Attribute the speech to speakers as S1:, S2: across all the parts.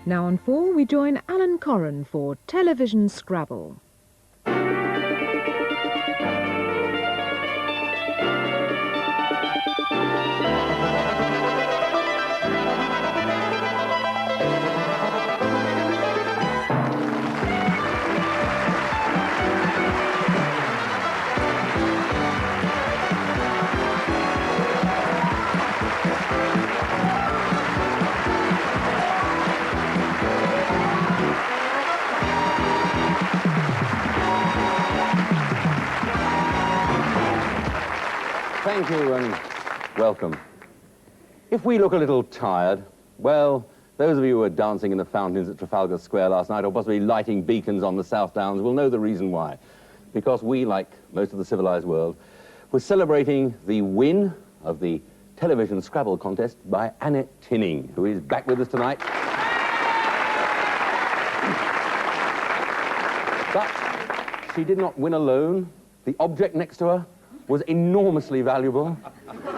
S1: Now on 4, we join Alan Corran for Television Scrabble.
S2: Thank you and welcome. If we look a little tired, well, those of you who were dancing in the fountains at Trafalgar Square last night or possibly lighting beacons on the South Downs will know the reason why. Because we, like most of the civilized world, were celebrating the win of the television Scrabble contest by Annette Tinning, who is back with us tonight. But she did not win alone. The object next to her was enormously valuable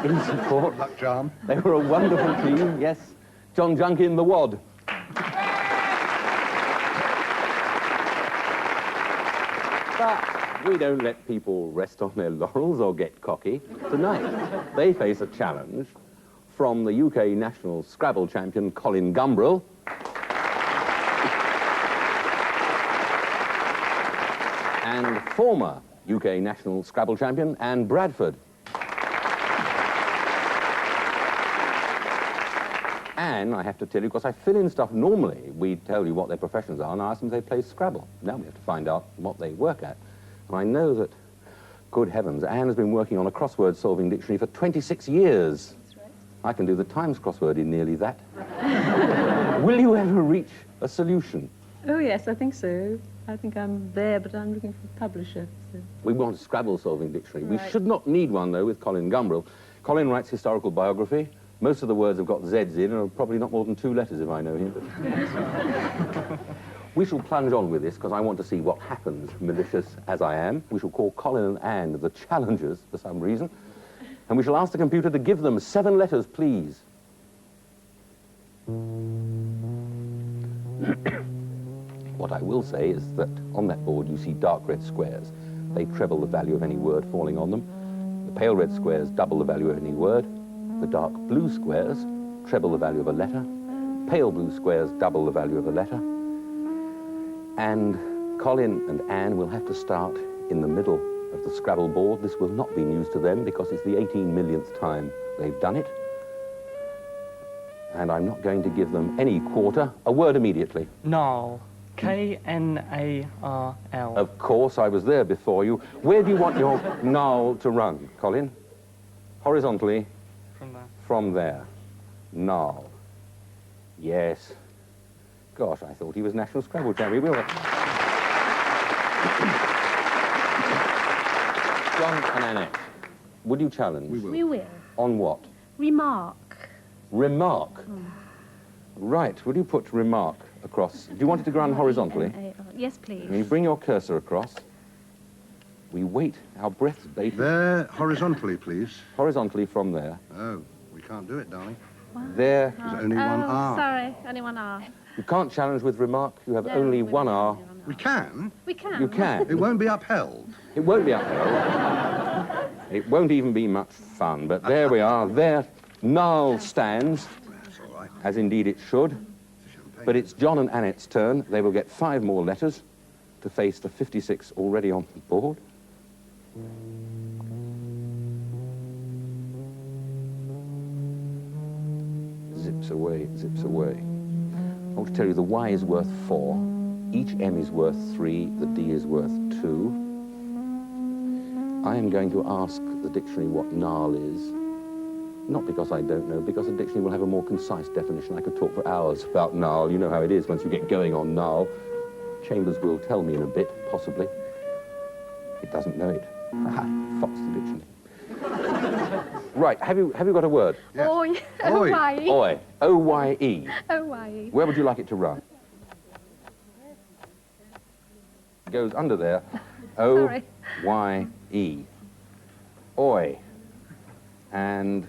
S2: in support.
S3: Luck charm.
S2: They were a wonderful team, yes. John Junkin, the wad. But we don't let people rest on their laurels or get cocky. Tonight, they face a challenge from the UK national Scrabble champion, Colin Gumbrell, and former UK national Scrabble champion, Anne Bradford. Anne, I have to tell you, because I fill in stuff normally, we tell you what their professions are, and I ask them if they play Scrabble. Now we have to find out what they work at. And I know that, good heavens, Anne has been working on a crossword-solving dictionary for 26 years.
S4: That's right.
S2: I can do the Times crossword in nearly that. Will you ever reach a solution?
S4: Oh, yes, I think so. I think I'm there, but I'm looking for a publisher. So.
S2: We want a Scrabble-solving dictionary.
S4: Right.
S2: We should not need one, though, with Colin Gumbrell. Colin writes historical biography. Most of the words have got Z's in, and are probably not more than 2 letters, if I know him. But we shall plunge on with this, because I want to see what happens, malicious as I am. We shall call Colin and Anne the challengers, for some reason. And we shall ask the computer to give them 7 letters, please. What I will say is that on that board you see dark red squares. They treble the value of any word falling on them. The pale red squares double the value of any word. The dark blue squares treble the value of a letter. Pale blue squares double the value of a letter. And Colin and Anne will have to start in the middle of the Scrabble board. This will not be news to them because it's the 18 millionth time they've done it. And I'm not going to give them any quarter. A word immediately.
S5: Knarl. K-N-A-R-L.
S2: Of course, I was there before you. Where do you want your knarl to run, Colin? Horizontally?
S5: From there.
S2: From there. Knarl. Yes. Gosh, I thought he was National Scrabble champion. We were... John and Annette, would you challenge?
S3: We will.
S4: We will.
S2: On what?
S4: Remark.
S2: Remark. Right, would you put remark across? Do you want it to run horizontally?
S4: R-E-M-A-R. Yes, please.
S2: And you bring your cursor across. We wait, our breath's bated.
S3: There, horizontally, please.
S2: Horizontally from there.
S3: Oh, we can't do it, darling.
S2: There.
S3: There's only one R.
S4: Sorry, only one R.
S2: You can't challenge with remark. You have
S4: No,
S2: only
S4: we
S2: one
S4: don't
S2: R.
S4: do one R.
S3: We can.
S4: We can.
S2: You can.
S3: It won't be upheld.
S2: It won't be upheld. It won't even be much fun. But there we are. There, Knarl stands,
S3: That's all right.
S2: as indeed it should.
S3: Champagne.
S2: But it's John and Annette's turn. They will get 5 more letters to face the 56 already on the board. Zips away, it zips away. I want to tell you the Y is worth 4. Each M is worth 3. The D is worth 2. I am going to ask the dictionary what Knarl is. Not because I don't know, because the dictionary will have a more concise definition. I could talk for hours about Knarl. You know how it is once you get going on Knarl. Chambers will tell me in a bit, possibly. It doesn't know it. Fox the dictionary. Right, have you got a word?
S3: Yes.
S4: Oi.
S3: Oi.
S4: O-Y-E.
S2: Oi. O-Y-E.
S4: O-Y-E.
S2: Where would you like it to run? It goes under there. O-Y-E. Oi. And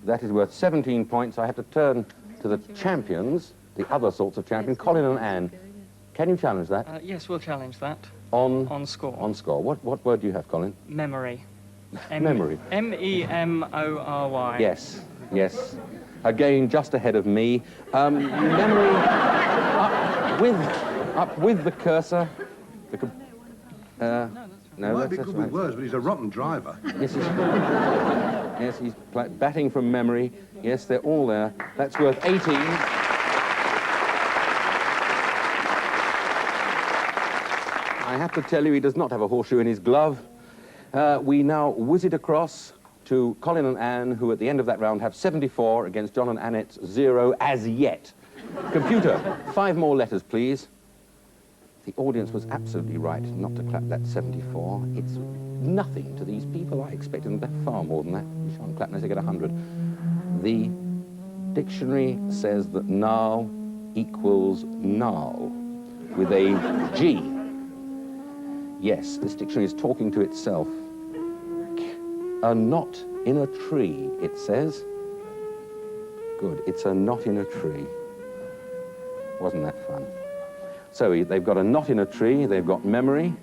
S2: that is worth 17 points. I have to turn to the champions. the other sorts of champion, Colin and Anne. Can you challenge that?
S5: Yes, we'll challenge that.
S2: On
S5: score.
S2: On score. What word do you have, Colin?
S5: Memory.
S2: Memory.
S5: M-E-M-O-R-Y.
S2: Yes, yes. Again, just ahead of me. Memory, up with the cursor. No,
S3: Might be
S2: that's
S3: good
S2: right.
S3: with words, but he's a rotten driver.
S2: Yes, he's batting from memory. Yes, they're all there. That's worth 18. I have to tell you, he does not have a horseshoe in his glove. We now whiz it across to Colin and Anne, who at the end of that round have 74 against John and Annette's 0 as yet. Computer, 5 more letters, please. The audience was absolutely right not to clap that 74. It's nothing to these people. I expected them to have far more than that. You shan't clap unless they get 100. The dictionary says that now equals now with a G. Yes, this dictionary is talking to itself. A knot in a tree, it says. Good, it's a knot in a tree. Wasn't that fun? So they've got a knot in a tree, they've got memory,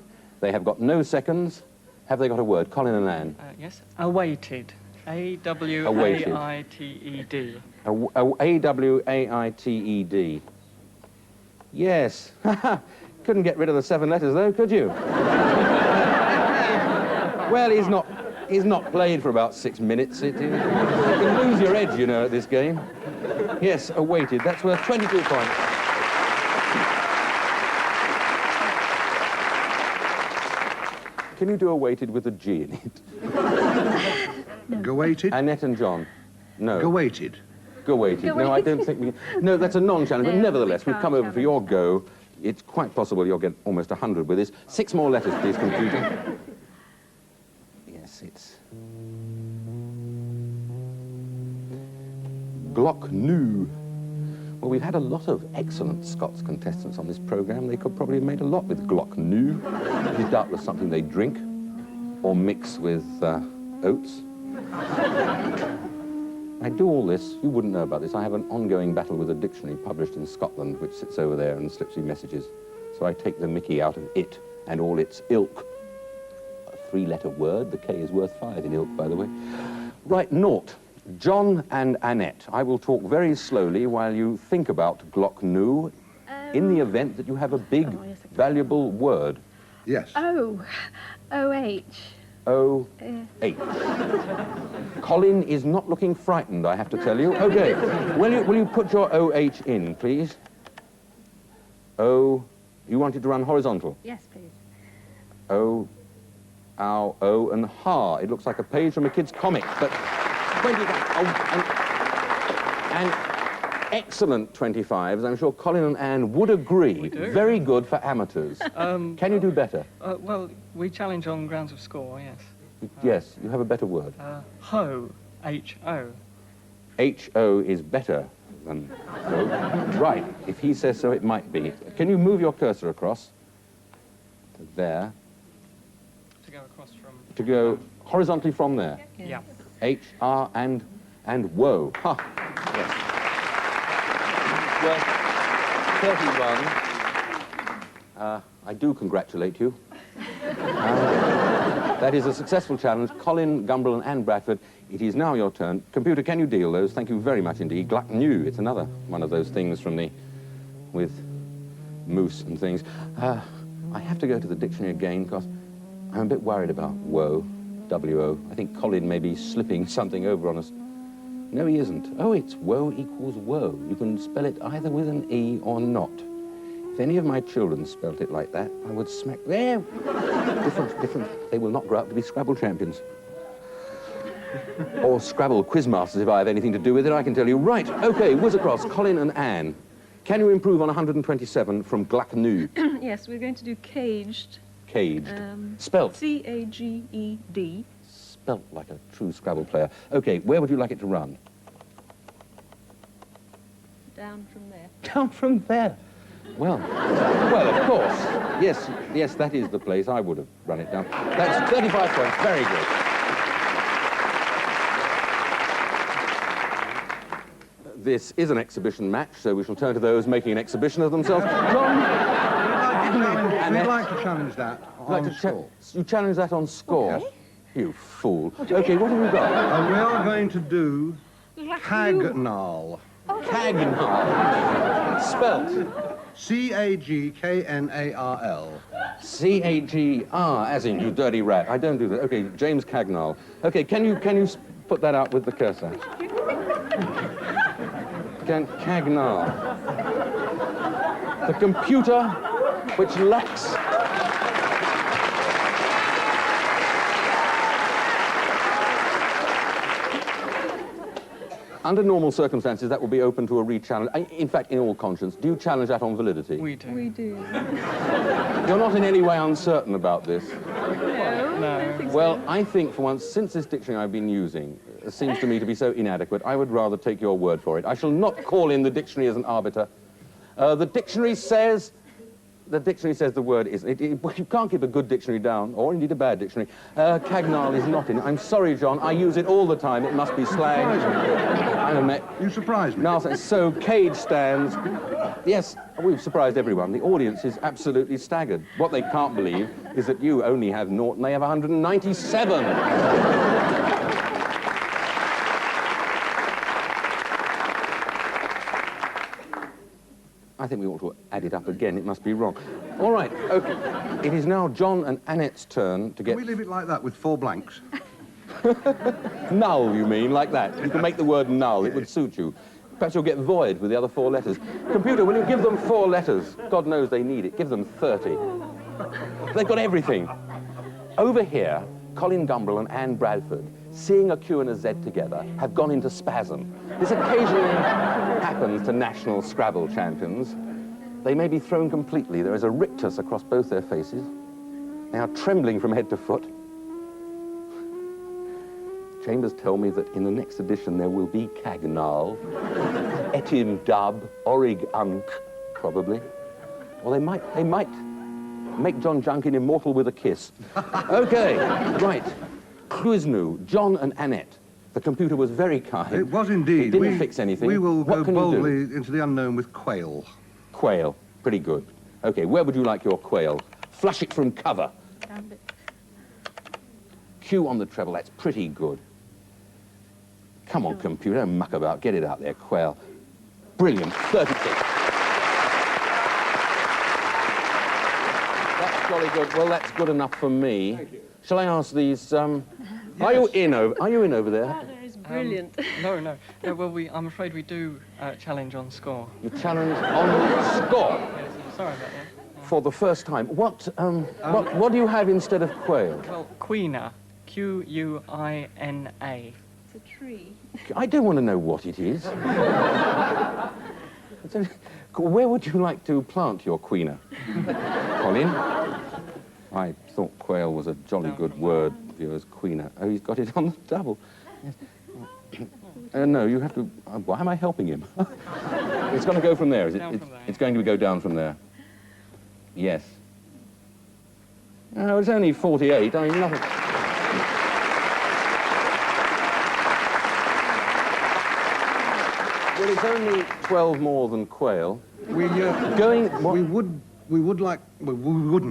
S2: they have got no seconds. Have they got a word? Colin and Anne.
S5: Yes, awaited. A-W-A-I-T-E-D.
S2: A-W-A-I-T-E-D. Yes. Couldn't get rid of the 7 letters, though, could you? Well, he's not played for about 6 minutes. You can lose your edge, you know, at this game. Yes, awaited. That's worth 22 points. Can you do awaited with a G in it?
S3: No. Go-weighted?
S2: Annette and John. No.
S3: Go-weighted.
S2: Go-weighted. No, I don't think we... No, that's a non-challenge, but nevertheless, we've come over for your go. It's quite possible you'll get almost 100 with this. 6 more letters, please, computer. Yes, it's... Glock Nu. Well, we've had a lot of excellent Scots contestants on this programme. They could probably have made a lot with Glock Nu. It is doubtless something they drink or mix with oats. I do all this. You wouldn't know about this. I have an ongoing battle with a dictionary published in Scotland which sits over there and slips me messages. So I take the mickey out of it and all its ilk. A 3-letter word. The K is worth 5 in ilk, by the way. Right, naught. John and Annette, I will talk very slowly while you think about Glock Nu in the event that you have a big, valuable word.
S3: Yes.
S1: O-H.
S2: O-H. Colin is not looking frightened, I have to tell you. Okay, will you put your O-H in, please? O, you wanted to run horizontal?
S1: Yes, please.
S2: O, ow, O, and ha. It looks like a page from a kid's comic, but 25. And excellent 25s. I'm sure Colin and Anne would agree.
S5: We do.
S2: Very good for amateurs. Can you do better?
S5: Well, we challenge on grounds of score, yes.
S2: Yes, you have a better word.
S5: Ho, H-O.
S2: H-O is better than O. Right, if he says so, it might be. Can you move your cursor across? There.
S5: To go across from...
S2: To go horizontally from there.
S5: Yeah.
S2: H, R, and woe. Ha. Yes. Well, 31. I do congratulate you. That is a successful challenge. Colin, Gumbrel, and Anne Bradford, it is now your turn. Computer, can you deal those? Thank you very much indeed. Gluck Nu, it's another one of those things from the... with moose and things. I have to go to the dictionary again because I'm a bit worried about woe. W-O. I think Colin may be slipping something over on us. No, he isn't. Oh, it's woe equals woe. You can spell it either with an E or not. If any of my children spelt it like that, I would smack there. Different. They will not grow up to be Scrabble champions. Or Scrabble quizmasters if I have anything to do with it, I can tell you. Right, okay, whiz across. Colin and Anne. Can you improve on 127 from Glock Nu?
S4: Yes, we're going to do caged.
S2: Caged. Spelt.
S4: C-A-G-E-D.
S2: Spelt like a true Scrabble player. Okay, where would you like it to run?
S4: Down from there.
S2: Down from there. Well, of course. Yes, that is the place I would have run it down. That's 35 points. Very good. this is an exhibition match, so we shall turn to those making an exhibition of themselves. John?
S3: We'd like to challenge that on score.
S2: You challenge that on score?
S3: Yes.
S2: You fool. OK, what have you got?
S3: We are going to do Cagnal.
S2: Cagnal. Spelt?
S3: C-A-G-K-N-A-R-L.
S2: C-A-G-R, as in you dirty rat. I don't do that. OK, James Cagnal. OK, can you put that out with the cursor? Cagnal. The computer which lacks... Under normal circumstances, that will be open to a re-challenge. In fact, in all conscience, do you challenge that on validity?
S5: We do.
S4: We do.
S2: You're not in any way uncertain about this?
S5: No.
S2: Well, I think for once, since this dictionary I've been using seems to me to be so inadequate, I would rather take your word for it. I shall not call in the dictionary as an arbiter. The dictionary says the word is... you can't keep a good dictionary down, or indeed a bad dictionary. Cagnal is not in it. I'm sorry, John. I use it all the time. It must be slang.
S3: You surprised me.
S2: Now, so cage stands. Yes, we've surprised everyone. The audience is absolutely staggered. What they can't believe is that you only have 0 and they have 197. I think we ought to add it up again. It must be wrong. All right, OK. It is now John and Annette's turn to get...
S3: Can we leave it like that with 4 blanks?
S2: Null, you mean, like that? You can make the word null. It would suit you. Perhaps you'll get void with the other 4 letters. Computer, will you give them 4 letters? God knows they need it. Give them 30. They've got everything. Over here, Colin Gumbrell and Anne Bradford, seeing a Q and a Z together, have gone into spasm. This occasionally happens to national Scrabble champions. They may be thrown completely. There is a rictus across both their faces. They are trembling from head to foot. Chambers tell me that in the next edition there will be Cagnal, Etim Dub, Orig Unk, probably. Or they might make John Junkin immortal with a kiss. OK, right. Quiznu, John and Annette. The computer was very kind.
S3: It was indeed.
S2: It didn't fix anything.
S3: We will
S2: what
S3: go boldly into the unknown with quail.
S2: Quail, pretty good. OK, where would you like your quail? Flush it from cover. Q on the treble, that's pretty good. Come on, computer, don't muck about. Get it out there, quail. Brilliant, 36. That's jolly good. Well, that's good enough for me. Thank you. Shall I ask these,
S3: Yes.
S2: Are you in over there?
S4: That is brilliant.
S5: No. Well, I'm afraid we do challenge on score.
S2: You challenge on score
S5: Yes, sorry about that.
S2: for the first time. What do you have instead of quail?
S5: Well, Queena. Q-U-I-N-A.
S4: It's a tree.
S2: I don't want to know what it is. Where would you like to plant your queener? Colin? I thought quail was a jolly good word, viewers, queener. Oh, he's got it on the double. Yes. No, you have to... why am I helping him? It's going to go from there, is it?
S5: Down from there.
S2: It's going to go down from there. Yes. No, it's only 48. I mean, nothing... Well, it's only 12 more than quail.
S3: We wouldn't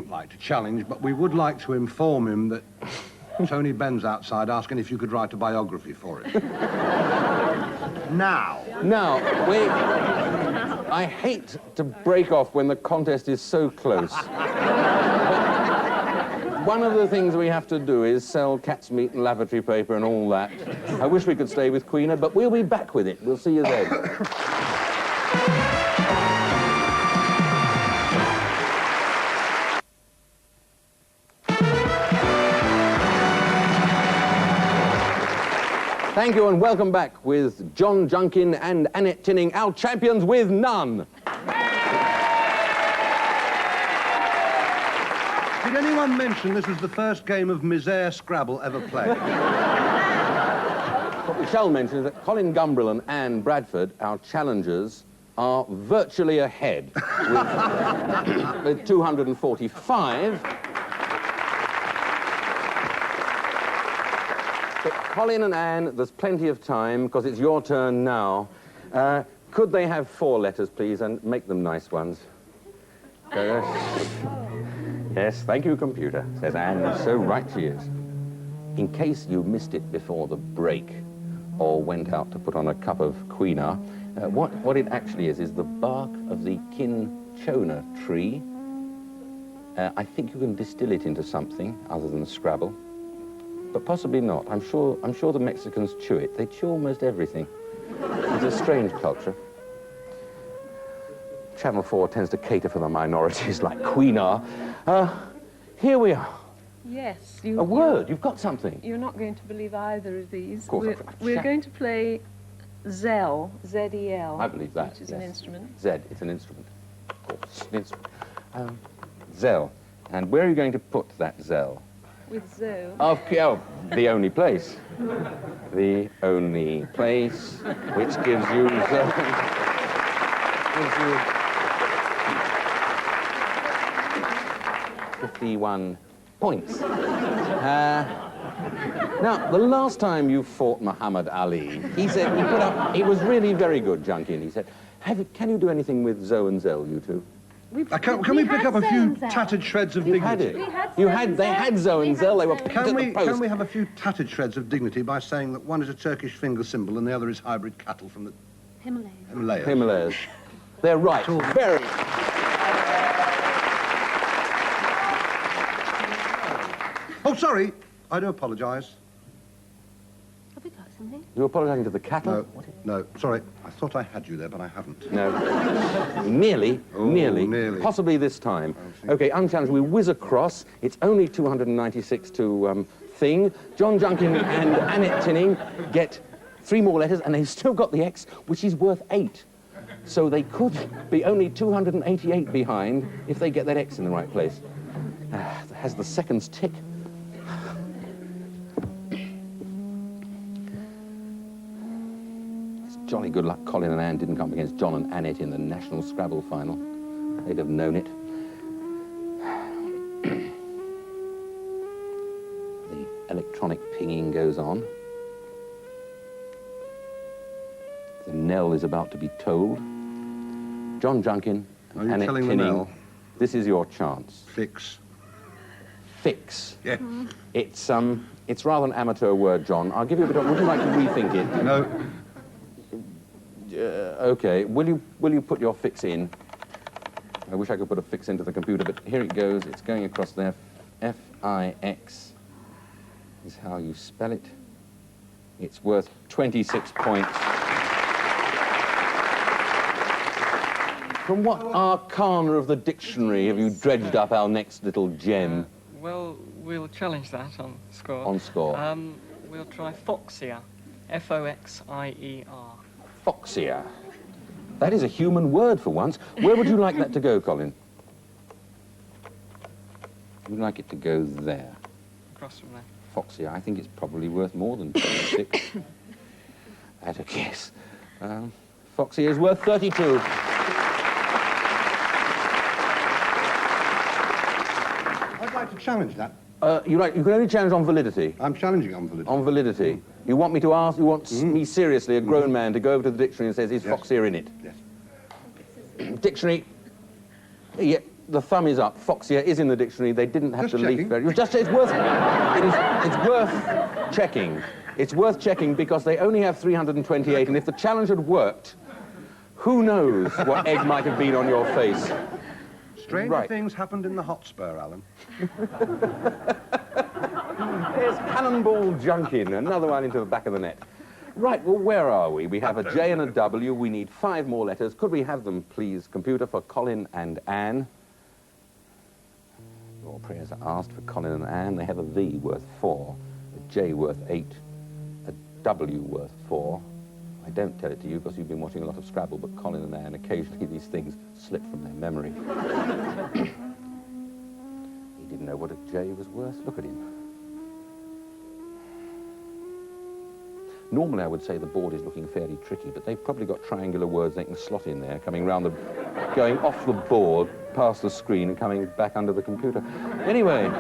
S3: like to challenge, but we would like to inform him that Tony Benn's outside asking if you could write a biography for him. Now,
S2: I hate to break off when the contest is so close. But one of the things we have to do is sell cat's meat and lavatory paper and all that. I wish we could stay with Queena, but we'll be back with it. We'll see you then. Thank you and welcome back with John Junkin and Annette Tinning, our champions with none.
S3: did anyone mention this was the first game of Misère Scrabble ever played?
S2: What we shall mention is that Colin Gumbrell and Anne Bradford, our challengers, are virtually ahead with 245. But Colin and Anne, there's plenty of time, because it's your turn now. Could they have 4 letters, please, and make them nice ones? Yes, thank you, computer, says Anne. So right she is. In case you missed it before the break or went out to put on a cup of quinoa, what it actually is the bark of the cinchona tree. I think you can distill it into something other than Scrabble, but possibly not. I'm sure the Mexicans chew it. They chew almost everything. It's a strange culture. Channel 4 tends to cater for the minorities like quinoa. Here we are.
S4: Yes.
S2: A word. You've got something.
S4: You're not going to believe either of these.
S2: Of course.
S4: We're going to play Zel, Z-E-L.
S2: I believe that,
S4: Which is
S2: yes.
S4: an instrument.
S2: Z, it's an instrument. Of course, an instrument. Zell. And where are you going to put that Zell?
S4: With Zo.
S2: The only place. The only place which gives you... gives you 51 points. Now, the last time you fought Muhammad Ali, he said, he was really very good, Junkin. He said, can you do anything with Zo and Zell, you two?
S3: Can we pick up a few tattered shreds of dignity?
S2: They had Zo and Zell, they were picked at the post.
S3: Can we have a few tattered shreds of dignity by saying that one is a Turkish finger symbol and the other is hybrid cattle from the Himalayas?
S2: They're right. Very.
S3: Oh, sorry. I do apologise.
S6: Have we got something?
S2: You're apologising to the cattle?
S3: No, sorry. I thought I had you there, but I haven't.
S2: No. Nearly. Possibly this time. OK, unchallenged. We whiz across. It's only 296 to thing. John Junkin and Annette Tinning get 3 more letters, and they've still got the X, which is worth 8. So they could be only 288 behind if they get that X in the right place. As the seconds tick. It's jolly good luck Colin and Anne didn't come up against John and Annette in the National Scrabble final. They'd have known it. The electronic pinging goes on. The knell is about to be tolled. John Junkin and Annette Tinning, this is your chance.
S3: Fix.
S2: Fix.
S3: Yeah.
S2: It's rather an amateur word, John. I'll give you a bit of... Would you like to rethink it?
S3: No.
S2: OK. Will you put your fix in? I wish I could put a fix into the computer, but here it goes. It's going across there. F-I-X is how you spell it. It's worth 26 points. From what arcana of the dictionary have you dredged up our next little gem?
S5: Well, we'll challenge that on score.
S2: On score.
S5: We'll try Foxia. F-O-X-I-E-R.
S2: Foxia. That is a human word for once. Where would you like that to go, Colin? You'd like it to go there.
S5: Across from there.
S2: Foxia, I think it's probably worth more than 26. At a guess. Foxia is worth 32.
S3: I'd like to challenge that.
S2: You can only challenge on validity.
S3: I'm challenging on validity.
S2: On validity. You want me to ask, you want me seriously, a grown man, to go over to the dictionary and says, is Foxia in it?
S3: Yes.
S2: Dictionary, yeah, the thumb is up. Foxia is in the dictionary. They didn't have to leaf very... It's worth checking. It's worth checking because they only have 328, and if the challenge had worked, who knows what egg might have been on your face.
S3: Stranger things happened in the Hotspur, Alan.
S2: There's Cannonball Junkin, another one into the back of the net. Right, well, where are we? We have a J and a W. We need 5 more letters. Could we have them, please, computer, for Colin and Anne? Your prayers are asked for Colin and Anne. They have a V worth 4, a J worth 8, a W worth 4. I don't tell it to you because you've been watching a lot of Scrabble, but Colin and Anne, occasionally these things slip from their memory. He didn't know what a J was worth. Look at him. Normally, I would say the board is looking fairly tricky, but they've probably got triangular words they can slot in there, going off the board, past the screen, and coming back under the computer. Anyway,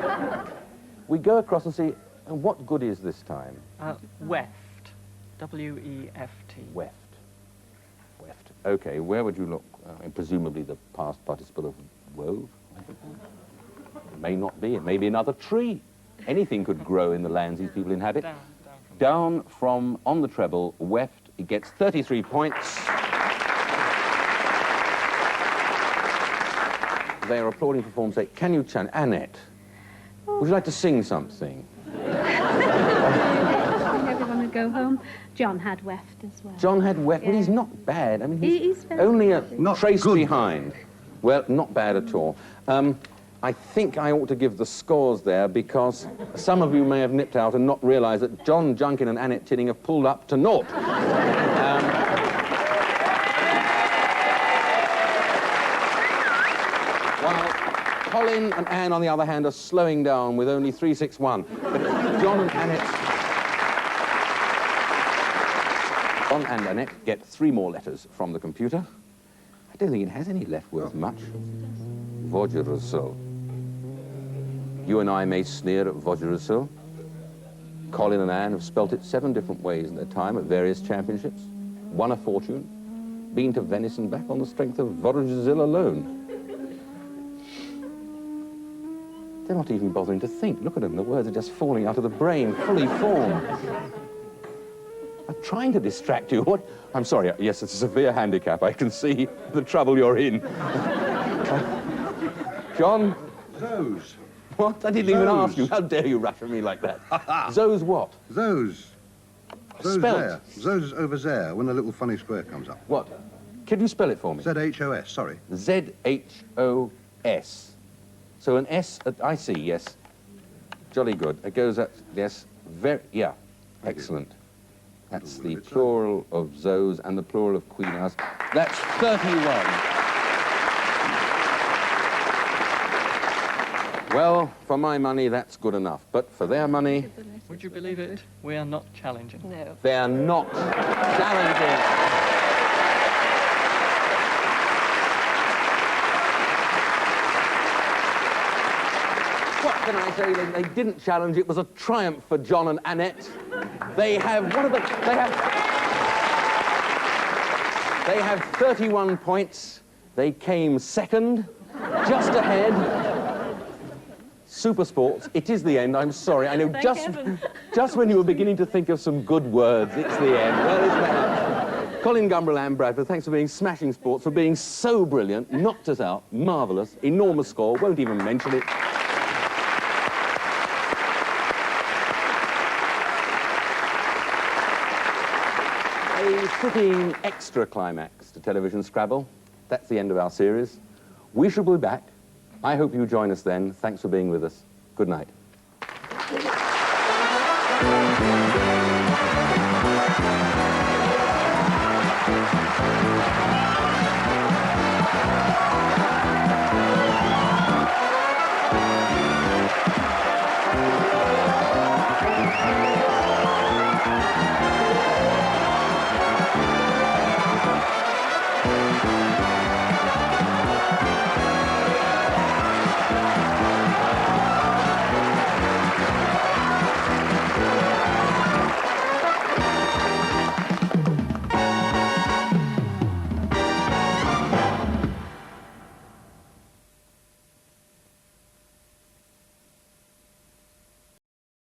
S2: we go across and see, and what good is this time?
S5: Weft. W-E-F-T.
S2: Weft. Okay, where would you look? Presumably the past participle of wove. It may not be. It may be another tree. Anything could grow in the lands these people inhabit. Down from on the treble, weft. It gets 33 points. They are applauding for form's sake. Can you chant? Annette, would you like to sing something?
S6: Everyone would go home. John had weft as well.
S2: John had weft,
S6: Yeah.
S2: but he's not bad. I mean,
S6: He's very
S2: only a
S3: Not
S2: trace
S3: good.
S2: behind. Well, not bad at all. I think I ought to give the scores there because some of you may have nipped out and not realised that John Junkin and Annette Tinning have pulled up to naught. While Colin and Anne, on the other hand, are slowing down with only 361. But John and Annette get 3 more letters from the computer. I don't think it has any left worth much. Vaugereau. You and I may sneer at Vaugereau. Colin and Anne have spelt it 7 different ways in their time at various championships, won a fortune, been to Venice and back on the strength of Vaugereau alone. They're not even bothering to think. Look at them, the words are just falling out of the brain, fully formed. I'm trying to distract you. What? I'm sorry, yes, it's a severe handicap. I can see the trouble you're in. John?
S3: Those.
S2: What? I didn't even
S3: Those.
S2: ask you. How dare you rush at me like that? Zo's what?
S3: Those. Those
S2: Spelt.
S3: there. Those over there, when the little funny square comes up.
S2: What? Could you spell it for me?
S3: Z-H-O-S, sorry.
S2: Z-H-O-S. So an S, I see, yes. Jolly good. It goes at, yes, very, yeah, excellent. That's the plural of Zoes and the plural of Queen House. That's 31. Well, for my money, that's good enough. But for their money,
S5: Would you believe it? We are not challenging.
S4: No.
S2: they're not challenging. What can I say? They didn't challenge. It was a triumph for John and Annette. They have 31 points. They came second, just ahead. Super Sports, it is the end. I'm sorry. I know just when you were beginning to think of some good words, it's the end. Well, isn't that? Colin Gumbrell and Bradford, thanks for being smashing sports, for being so brilliant, knocked us out, marvellous, enormous score, won't even mention it. A fitting extra climax to television Scrabble. That's the end of our series. We shall be back. I hope you join us then. Thanks for being with us. Good night.